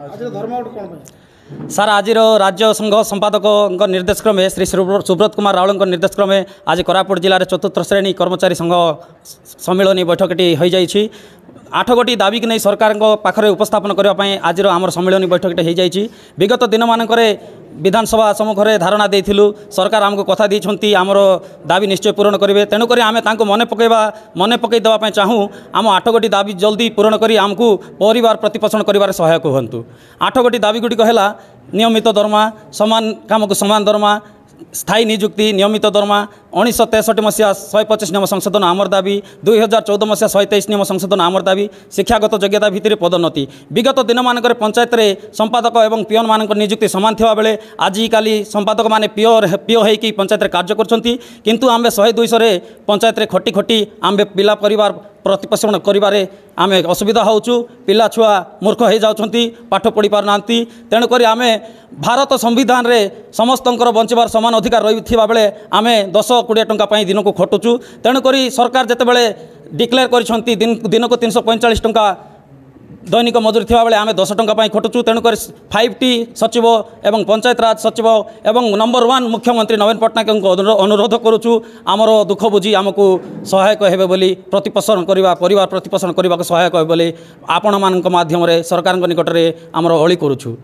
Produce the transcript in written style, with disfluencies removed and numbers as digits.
आज धर्मघट कौन सार आज राज्य संघ संपादक निर्देश क्रमे श्री सुब्रत कुमार रावल निर्देश क्रमे आज कोरापुट जिले में चतुर्थ श्रेणी कर्मचारी संघ सम्मिलनी बैठकटी हो जाइए। 8 गोटी दाबी की नहीं सरकार पाखे उपस्थापन करने आज आम सम्मिलनी बैठकटे हो जाइए। विगत दिन मानक विधानसभा सम्मुखें धारणा देथिलु सरकार आमको कथा देइछंती आमर दाबी निश्चय पूरण करेंगे। तेणुक आम मन पकई देवाई चाहूँ आम 8 गोटी दाबी जल्दी पूरण कर आमको परिवार प्रतिपोषण कर सहायक हूँ। 8 गोटी दाबी गुड़िक है नियमित दरमा, समान काम को समान दरमा, स्थायी नियुक्ति, नियमित दरमा, 1963 मसीहा 125 नियम संशोधन आमर दाबी, 2014 मसीहा 123 नियम संशोधन आमर दाबी, शिक्षागत योग्यता भित्ति पदोन्नति। विगत दिन मानक पंचायत रे संपादक एवं पिओन मान नियुक्ति सामान थिबा बेले आजिकाली संपादक माने पिओ होइकी पंचायत रे कार्य करछंती, किंतु आम्बे 100-200 रे पंचायत रे खटी खटी आम्बे पिला परिवार प्रतिपोषण करिबारे आमे असुविधा होउछु। पिला छुआ मूर्ख हो जाउछंती, पाठ पढ़ी पार नांती। तेणुक आमे भारत संविधान रे समस्तंकर बंचबार समान अधिकार रही बेले आमे 10-20 टंका पाई दिन को खटुचु। तेणुक सरकार जितेबाला डिक्लेयर करिसंती दिन को 345 टंका दैनिक मजूरी थिबा बेले आमे 10 टंका पाई खटुचु। तेणुक 5T सचिव एवं पंचायत राज सचिव एवं नंबर 1 मुख्यमंत्री नवीन पट्टनायक अनुरोध करुचु आमर दुख बुझी आमको सहायक हेबे बोली प्रतिपोषण करवा परिवार प्रतिपोषण करने सहायक हेबे बोली आपण मानक माध्यम रे सरकार निकट में आमर अली करुचु।